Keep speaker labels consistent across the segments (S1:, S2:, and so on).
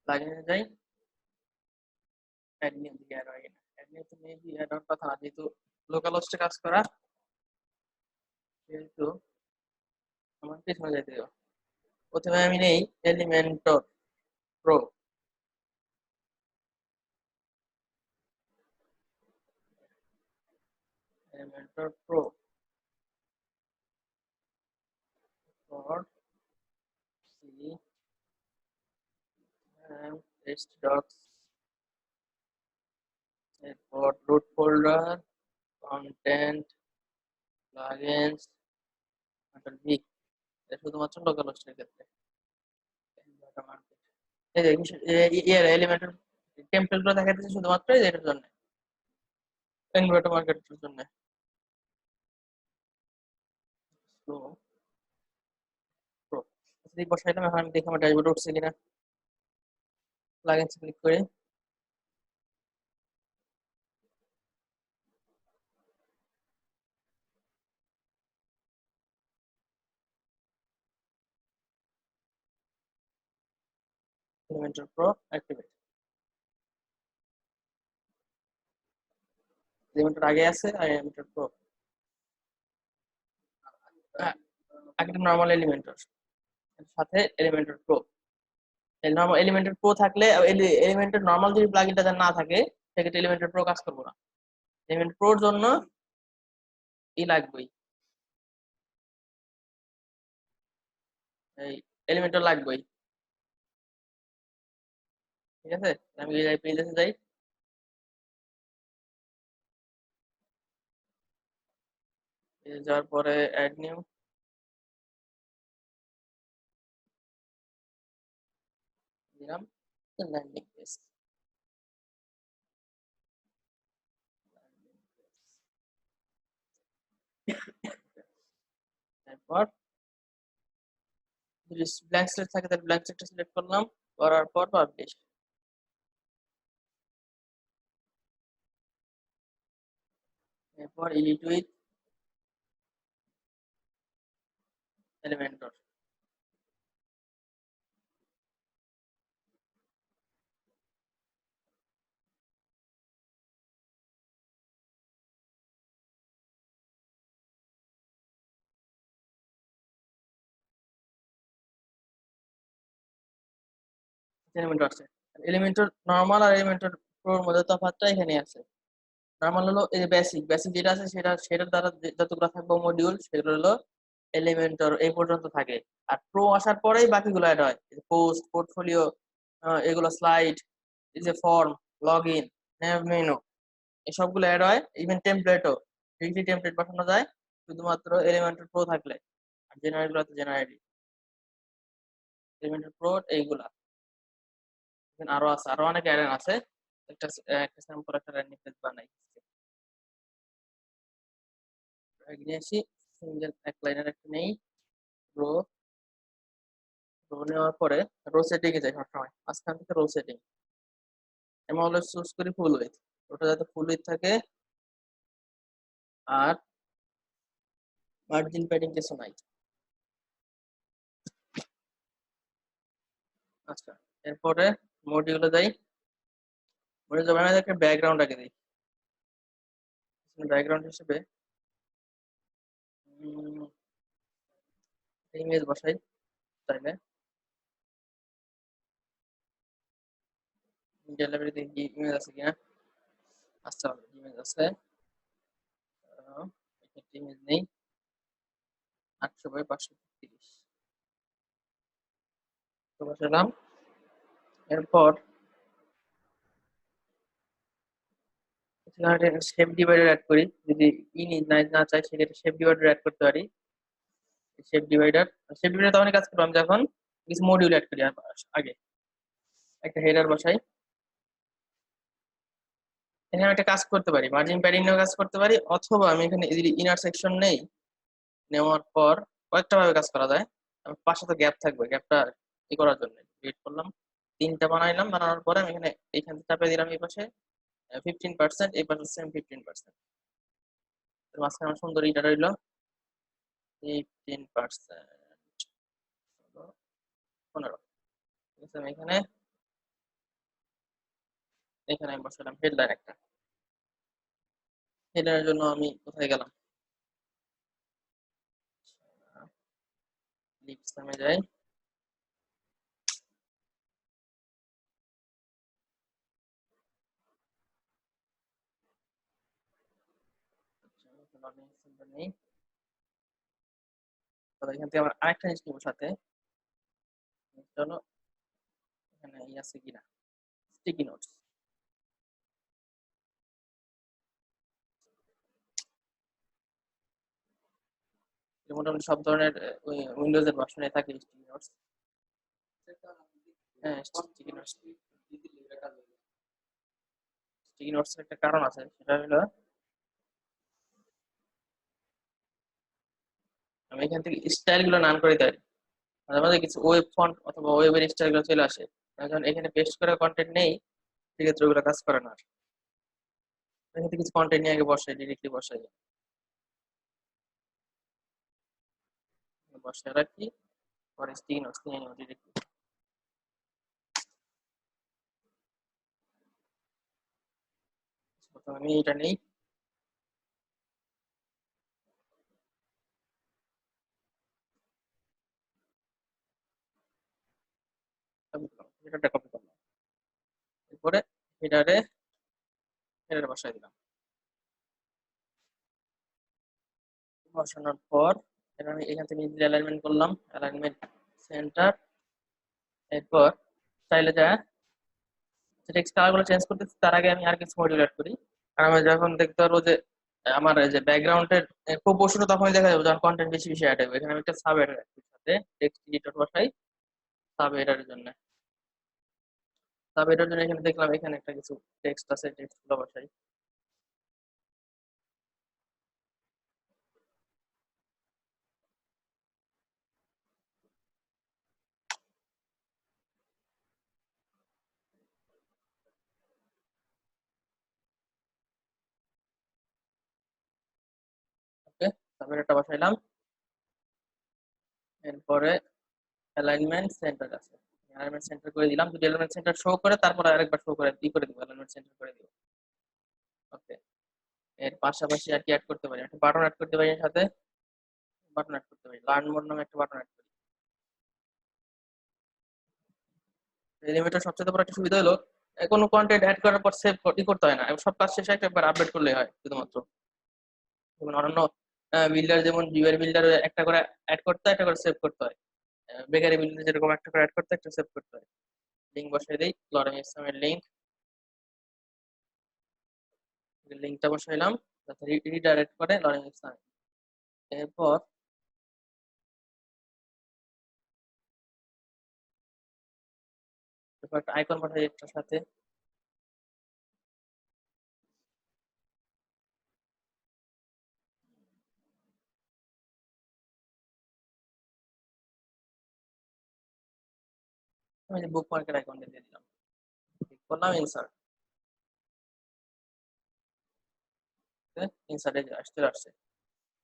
S1: প্লাগইনে যাই, add new দিকে add হয় কিনা। অ্যাড নিউ তো মেবি অ্যাড হওয়ার কথা না, যেহেতু লোকাল হোস্টে কাজ করা, সেহেতু আমার পিছনে যেতে হবে। প্রথমে আমি নেই Elementor pro. Elementor pro for C test docs, এরপর রুট ফোল্ডার, কন্টেন্ট, প্লাগইনস, ভিক। এটা শুধুমাত্র লোকাল হোস্টের ক্ষেত্রে। এই যে ইয়ার এলিমেন্টর টেমপ্লেট গুলো দেখা যাচ্ছে শুধুমাত্র এটার জন্য, ইনভার্টার মার্কেটের জন্য। তো প্রো বসাইলাম, এখন আমি দেখি আমার ড্যাশবোর্ড উঠছে কিনা। প্লাগইনস ক্লিক করি, এলিমেন্টর প্রো অ্যাক্টিভেট। এলিমেন্টর আগে আছে আর এলিমেন্টর প্রো আগে নরমাল এলিমেন্টর সাথে Elementor pro. Normal Elementor pro থাকলে, এলিমেন্টর নরমাল যদি প্লাগইনটা না থাকে সেক্ষেত্রে এলিমেন্টর প্রো কাজ করবো না। এলিমেন্টর প্রোর জন্য ই লাগবেই, এই এলিমেন্টর লাগবেই। ঠিক আছে, আমি এই পেজে যাই, পেজে যাওয়ার পরে অ্যাড নিউ দিলাম, ল্যান্ডিং পেজ। এরপর যদি ব্ল্যাঙ্ক স্লেট থাকে তাহলে ব্ল্যাঙ্ক স্লেটটা সিলেক্ট করলাম, করার পর পাবলিশ। এরপর এডিট উইথ এলিমেন্টর। এলিমেন্টর আছে, এলিমেন্টর নরমাল আর এলিমেন্টর প্রোর মধ্যে তফাৎটা এখানে আছে। নরমাল হলো এই যে বেসিক, বেসিক যেটা আছে সেটার দ্বারা যতগুলো থাকবে মডিউল সেগুলো হলো এলিমেন্টর এই পর্যন্ত থাকে। আর প্রো আসার পরেই বাকিগুলো অ্যাড হয়, পোস্ট, পোর্টফোলিও, এগুলো স্লাইড, এই যে ফর্ম, লগ ইন, নেভ মেনু, এসবগুলো অ্যাড হয়। ইভেন টেমপ্লেটও, ডিরেক্টলি টেমপ্লেট পাঠানো যায় শুধুমাত্র এলিমেন্টর প্রো থাকলে। আর জেনারেল গুলো তো জেনারেলি এলিমেন্টর প্রো এইগুলা। এখানে আরো আছে, আরো অনেক অ্যাড আছে। একটা একটা স্যাম্পল একটা র্যান্ডম পেজ বানাই, নিয়ে আসি। সিঙ্গেল এক লাইনের একটা নেই, রো। রো নেওয়ার পরে রো সেটিং এ যাই সবসময়, মাঝখান থেকে রো সেটিং। আমি অলওয়েজ চুজ করি ফুল উইথ, ওটা যাতে ফুল উইথ থাকে আর মার্জিন প্যাডিং কিছু নাই। আচ্ছা, এরপরে মডিউলে যাই। মডিউল যাবে, আমি একটা ব্যাকগ্রাউন্ড আগে দিই। ব্যাকগ্রাউন্ড হিসেবে ইমেজ বসাই চাইলে। গ্যালারি দেখি ইমেজ আছে কিনা। আচ্ছা, ইমেজ আছে, ইমেজ নেই। 800x530 তো বসালাম। এরপর শেপ ডিভাইডার অ্যাড করি, যদি না চাই সেক্ষেত্রে শেপ ডিভাইডার অ্যাড করতে পারি। শেপ ডিভাইডার তখনই কাজ করবো আমি যখন কিছু মডিউল অ্যাড করি। আগে একটা হেডার বসাই, এখানে একটা কাজ করতে পারি, মার্জিন প্যাডিং নিয়েও কাজ করতে পারি, অথবা আমি এখানে যদি ইনার সেকশন নেই, নেওয়ার পর কয়েকটা ভাবে কাজ করা যায়। পাশে তো গ্যাপ থাকবে, গ্যাপটা ই করার জন্য ওয়েট করলাম, 3টা বানাইলাম। বানানোর পরে আমি এখানে এইখানে চাপে দিলাম এই পাশে 15%, এই পাশে সেম 15%। মাঝখানে আমার সুন্দর ইটা রইলো 15%, 15। ঠিক আছে, আমি এখানে এখানে আমি বসালাম হেডলাইন একটা। হেডলাইনের জন্য আমি কোথায় গেলাম, লিপস নামে যাই। লর্নিং সেন্টার নেই, তবে এখান থেকে আমার আরেকটা জিনিস নিব সাথে, চলো এখানে আছে কিনা স্টিকি নোটস। মোটামুটি সব ধরনের উইন্ডোজ এর ভার্সনে থাকে স্টিকি নোটস। হ্যাঁ, স্টিকি নোটস, স্টিকি নোটস এর একটা কারণ আছে, সেটা হলো আমি এখান থেকে স্টাইল গুলো নান করে দিই। মাঝে মাঝে কিছু ওয়েব ফন্ট অথবা ওয়েবের স্টাইল গুলো চলে আসে, আমি যখন এখানে পেস্ট করে কন্টেন্ট নেই, সেক্ষেত্রে ওগুলো কাজ করে না আর। এখান থেকে কিছু কন্টেন্ট নিয়ে আগে বসাই, ডিরেক্টলি বসাই, বসায় রাখি, পরে স্টিকি নোটস নিয়ে নিব ডিরেক্টলি। প্রথমে আমি এটা নেই, কপি করলাম, এটা কপি করলাম, এরপরে হেডারে হেডারে বসাই দিলাম। বসানোর পর এটা আমি এখান থেকে অ্যালাইনমেন্ট করলাম, অ্যালাইনমেন্ট সেন্টার। এরপর চাইলে যা টেক্সট কালার গুলো চেঞ্জ করতেছি, তার আগে আমি আর কিছু মডিউল অ্যাড করি। আর আমি যখন দেখতে পারবো যে আমার এই যে ব্যাকগ্রাউন্ডের প্রপোর্শনটা তখনই দেখা যাবে যখন কন্টেন্ট বেশি বেশি অ্যাড হবে। এখানে আমি একটা সাব এডার সাথে টেক্সট এডিটর বসাই, সাব এডারের জন্য। সাব এডারের জন্য এখানে দেখলাম এখানে একটা কিছু টেক্সট আছে, টেক্সট গুলো বসাই। ওকে, সাব এডারটা বসাইলাম। এরপরে অ্যালাইনমেন্ট সেন্টার আছে, অ্যালাইনমেন্ট সেন্টার করে দিলাম। যদি অ্যালাইনমেন্ট সেন্টার শো করে তারপর আরেকবার শো করে করে দিব, অ্যালাইনমেন্ট সেন্টার করে দিব। ওকে, এর পাশাপাশি আর কি অ্যাড করতে পারি, একটা বাটন অ্যাড করতে পারি, এর সাথে বাটন অ্যাড করতে পারি, লার্ন মোড নামে একটা বাটন অ্যাড করি। এলিমেন্টের সবচেয়ে বড় একটা সুবিধা হলো কোনো কন্টেন্ট অ্যাড করার পর সেভ করতে হয় না, এবং সব কাজ শেষে একবার আপডেট করলেই হয় শুধুমাত্র। যেমন অন্যান্য বিল্ডার, যেমন ভিউয়ার বিল্ডার একটা করে অ্যাড করতে হয়, একটা করে সেভ করতে হয়। বেকারি বিল্ডার যেরকম একটা করে অ্যাড করতে হয়, একটা সেভ করতে হয়। লিঙ্ক বসাই দিই, লরেন ইসলামের লিঙ্ক, লিঙ্কটা বসাইলাম যাতে রিডাইরেক্ট করে লরেন ইসলাম। এরপর একটা আইকন পাঠাই এটার সাথে, আমি যে বুক মার্কের আইকনটা দিয়ে দিলাম, ক্লিক করলাম ইনসার্ট, ইনসার্টে আসতে আসছে।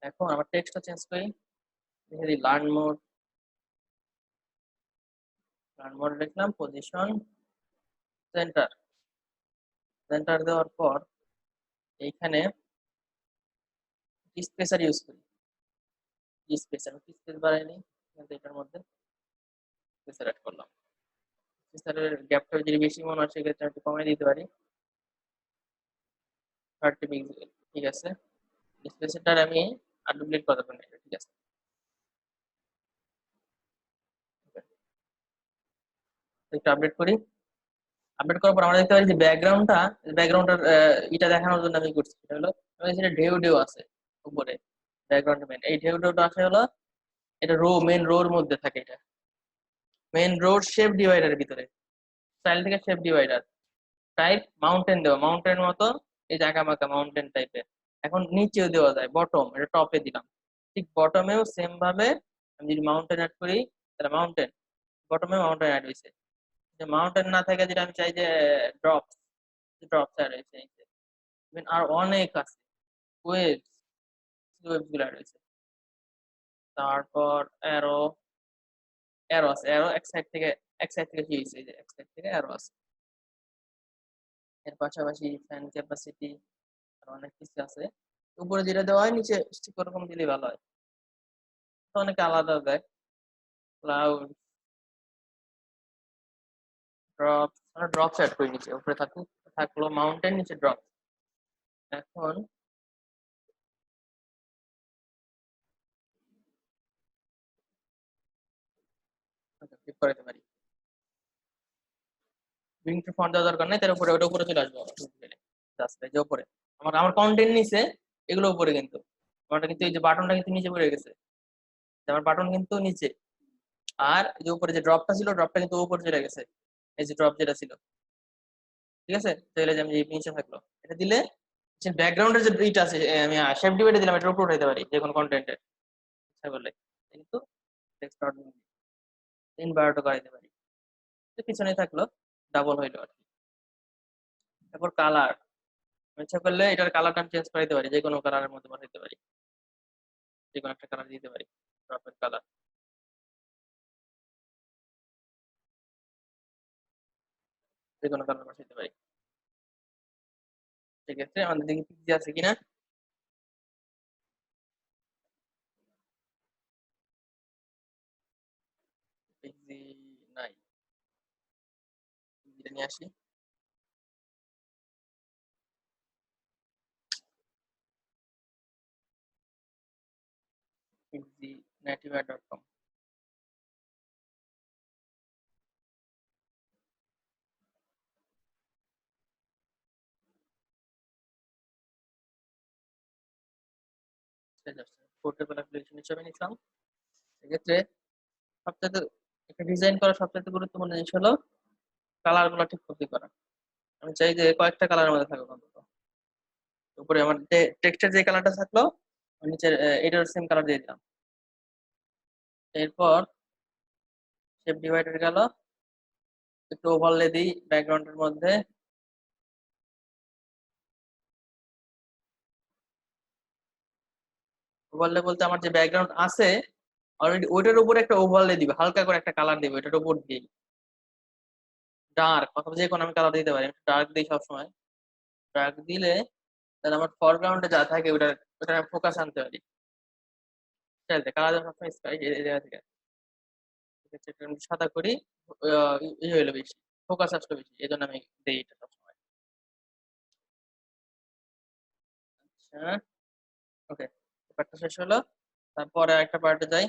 S1: এখন আমার টেক্সটটা চেঞ্জ করি, লিখে দিই লার্ন মোড, লার্ন মোড লিখলাম, পজিশন সেন্টার, সেন্টার দেওয়ার পর এইখানে স্পেসার ইউজ করি, স্পেসার স্পেস বাড়াই নিই, এটার মধ্যে স্পেসার অ্যাড করলাম। স্পেসারের গ্যাপটা যদি বেশি মনে হয় সেক্ষেত্রে একটু কমাই দিতে পারি, 30 পিক্সেল, ঠিক আছে। স্পেসারটার আমি আর ডুপ্লিকেট করতে পারি না, ঠিক আছে। একটু আপডেট করি, আপডেট করার পর আমরা দেখতে পারি যে ব্যাকগ্রাউন্ডটার এটা দেখানোর জন্য আমি করছি, সেটা হলো এখানে ঢেউ ঢেউ আছে উপরে, ব্যাকগ্রাউন্ড মেন, এই ঢেউ ঢেউটা আসে হলো এটা মেন রোর মধ্যে থাকে, এটা মেন রোড শেপ ডিভাইডারের ভিতরে, স্টাইল থেকে শেপ ডিভাইডার, টাইপ মাউন্টেন দেওয়া, মাউন্টেন মতো এই জায়গা মাকা মাউন্টেন টাইপের। এখন নিচেও দেওয়া যায়, বটম, এটা টপে দিলাম। ঠিক বটমেও সেম ভাবে আমি যদি মাউন্টেন অ্যাড করি, তাহলে মাউন্টেন, বটমে মাউন্টেন অ্যাড হয়েছে। যে মাউন্টেন না থাকে, যেটা আমি চাই যে ড্রপ, ড্রপ অ্যাড হয়েছে। আর অনেক আছে, ওয়েবস, ওয়েবস গুলো অ্যাড হয়েছে। তারপর অ্যারো, অ্যারো আছে, অ্যারো এক সাইড থেকে কি হয়েছে, যে এক সাইড থেকে অ্যারো আছে, এর পাশাপাশি ফ্যান ক্যাপাসিটি আর অনেক কিছু আছে। উপরে যেটা দেওয়া হয় নিচে ঠিক ওরকম দিলে ভালো হয়। তো অনেকে আলাদা দেয়। ক্লাউড ড্রপ, আমরা ড্রপ সেট করি নিচে, উপরে থাকলো মাউন্টেন, নিচে ড্রপ। এখন ক্লিক করতে পারি, ব্রিং টু ফন্ট দেওয়ার দরকার নেই, তার উপরে ওটা উপরে চলে আসবো জাস্ট এই যে উপরে আমার আমার কন্টেন্ট নিচে, এগুলো উপরে, কিন্তু আমারটা কিন্তু এই যে বাটনটা কিন্তু নিচে পড়ে গেছে, আমার বাটন কিন্তু নিচে। আর এই যে উপরে যে ড্রপটা ছিল, ড্রপটা কিন্তু উপরে চলে গেছে, এই যে ড্রপ যেটা ছিল, ঠিক আছে। তাহলে যে আমি এই নিচে থাকলো, এটা দিলে ব্যাকগ্রাউন্ডের যে ইটা আছে, আমি শেপ ডিভাইডে দিলাম, এটা উপরে উঠাইতে পারি যে কোনো কন্টেন্টের ইচ্ছা করলে, কিন্তু টেক্সট ইনভার্টও করে দিতে পারি। তো পিছনে থাকলো, ডাবল হইলো আর কি। তারপর কালার, ইচ্ছা করলে এটার কালারটা আমি চেঞ্জ করে দিতে পারি, যে কোনো কালারের মধ্যে পাঠাইতে পারি, যে কোনো একটা কালার দিতে পারি, ড্রপের কালার যে কোনো কালার পাঠাইতে পারি। সেক্ষেত্রে আমাদের দেখি পিক্সি আছে কিনা। পিক্সি নাই, পিক্সিটা নিয়ে আসি। পিক্সি nativa.com, পোর্টেবল অ্যাপ্লিকেশন হিসেবে নিলাম। সেক্ষেত্রে সবচেয়ে একটা ডিজাইন করা সবচেয়ে গুরুত্বপূর্ণ জিনিস হলো কালার গুলো ঠিক করতে করা। আমি চাই যে কয়েকটা কালারের মধ্যে থাকুক অন্তত। উপরে আমার টেক্সটের যে কালারটা থাকলো, নিচের এটার সেম কালার দিয়ে দিলাম। এরপর শেপ ডিভাইডার গেল, একটু ওভারলে দিই ব্যাকগ্রাউন্ডের মধ্যে। ওভারলে বলতে আমার যে ব্যাকগ্রাউন্ড আছে অলরেডি, ওইটার উপরে একটা ওভারলে দিবে, হালকা করে একটা কালার দিবে ওইটার উপর দিয়ে, ডার্ক অথবা যে কোনো আমি কালার দিতে পারি, ডার্ক দিই সবসময়। ডার্ক দিলে তাহলে আমার ফরগ্রাউন্ডে যা থাকে ওটা ওটা ফোকাস আনতে পারি। চাইতে কালার সবসময় স্কাই এই জায়গা থেকে, ঠিক আছে, এটা আমি সাদা করি, ই হইলো বেশি, ফোকাস আসলো বেশি, এই জন্য আমি দিই এটা সবসময়। আচ্ছা, ওকে, পার্টটা শেষ হলো। তারপরে একটা পার্টে যাই।